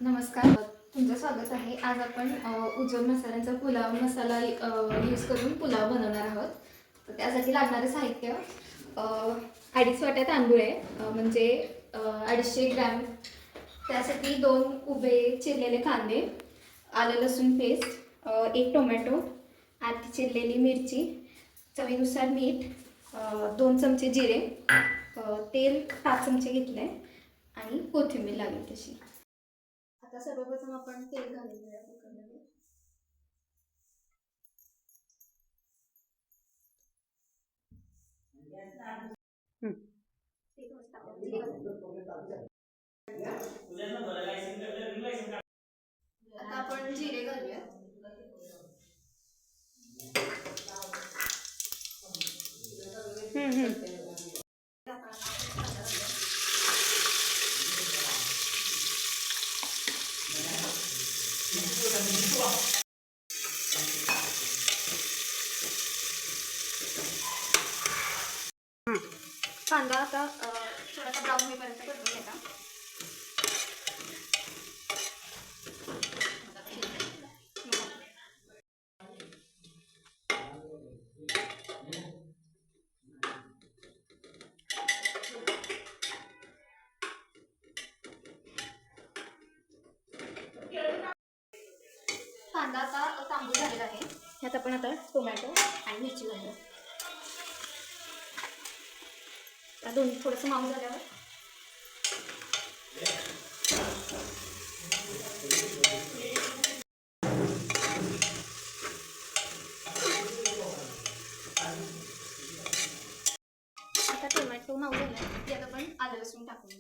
नमस्कार, तुमचं स्वागत आहे. आज आपण उज्ज्वल मसाल्यांचा पुलाव मसाला यूज करून पुलाव बनवणार आहोत. तर त्यासाठी लागणारे साहित्य 2.5 वाट्या तांदूळ आहे, म्हणजे 250 ग्रॅम. त्यासाठी 2 उभे चिरलेले कांदे, आलं लसूण पेस्ट, 1 टोमॅटो, आधी चिरलेली मिरची, चवीनुसार मीठ, 2 चमचे जिरे, तेल 5 चमचे घेतलं आहे आणि कोथिंबीर लागेल तशी. आता सर्वप्रथम आपण तेल घालून घेऊया कुकरमध्ये. ते थोडंसं टाकून जिरे घालूया. आता आपण जिरे घालूया. कांदा आता थोडासा ब्राऊन होईपर्यंत परतून घ्यायचा. कांदा आता तांबूस झालेला आहे. ह्यात आपण आता टोमॅटो आणि मिरची घालूया. दोन्ही थोडंसं माऊ झाल्यावर आता टोमॅटो माऊ झाला यात आपण आलं लसूण टाकूया.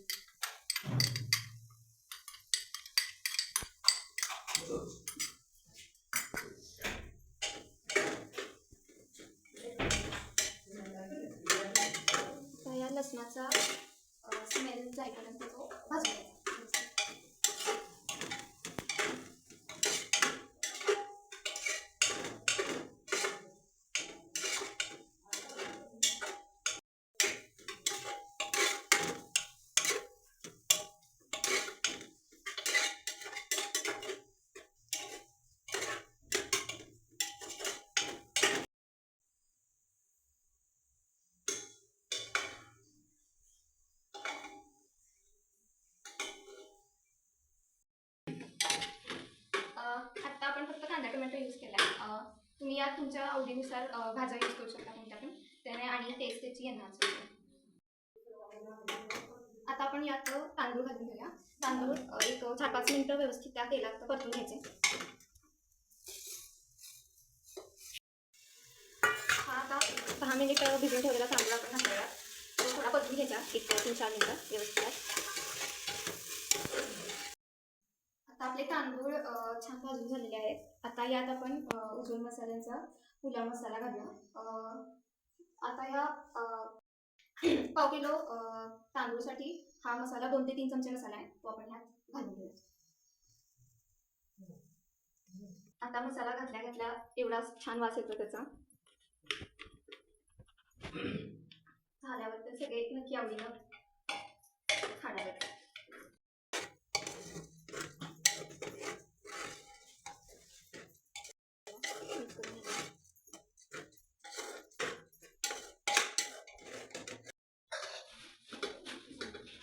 या लसणाचा स्मेल जाईपर्यंत तो भाजून घ्यायचा. आता आपण फक्त कांदा टोमॅटो यूज केला. तुम्ही यात तुमच्या आवडीनुसार भाज्या यूज करू शकता कोणत्या पण, त्याने आणि टेस्ट त्याची येणार. आता आपण यात तांदूळ घालून घेऊया. तांदूळ एक 4-5 मिनिटं व्यवस्थित त्या तेलात परतून घ्यायचे. हा आता 10 मिनिट भिजून ठेवलेला तांदूळ आपण घालूया. तो थोडा परतून घ्यायचा 1-3-4 मिनिटं व्यवस्थित. आता आपले तांदूळ छान भाजून झालेले आहेत. आता यात आपण उज्ज्वल मसाल्यांचा पुलाव मसाला घालूया. आता या 1/2 किलो तांदूळसाठी हा मसाला 2 ते 3 चमचे मसाला आहे, तो आपण ह्यात घालून घेऊया. आता मसाला घातल्या घातल्या एवढा छान वास येतो त्याचा. झाल्यावर तर सगळे नक्की आवडीनं खाणार आहेत.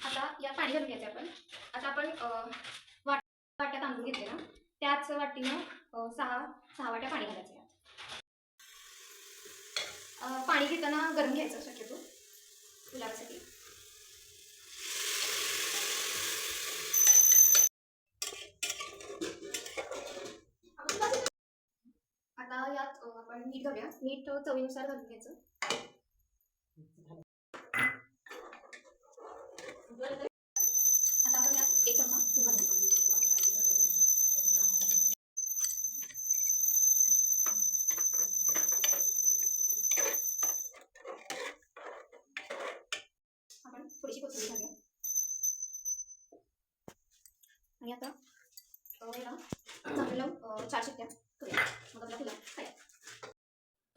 आता या पाणी घालून घ्यायचं आपण. आता आपण वाट्या तांदूळ घेतले ना, त्याच वाटीनं 6 वाट्या पाणी घालायचं. पाणी घेताना गरम घ्यायचं शक्यतो पुलावासाठी. आता यात आपण मीठ घालूया. मीठ चवीनुसार घालून घ्यायचं. आता आपण यात 1 चमचा तूप घालूया. आपण थोडीशी कोथिंबीर घालूया आणि आता याला चांगलं 4 शिट्ट्या करूया. मग आपला पुलाव तयार.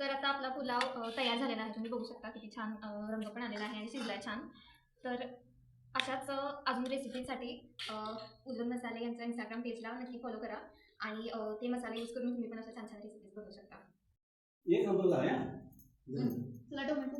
तर आता आपला पुलाव तयार झालेला आहे. तुम्ही बघू शकता किती छान रंग पण आलेला आहे आणि शिजलाय छान. तर अशाच अजून रेसिपीसाठी उज्ज्वल मसाले यांच्या इंस्टाग्राम पेजला नक्की फॉलो करा आणि ते मसाले यूज करून तुम्ही पण अशा छान छान रेसिपीज बनवू शकता. एक नंबर झाला. तुला टोमॅटो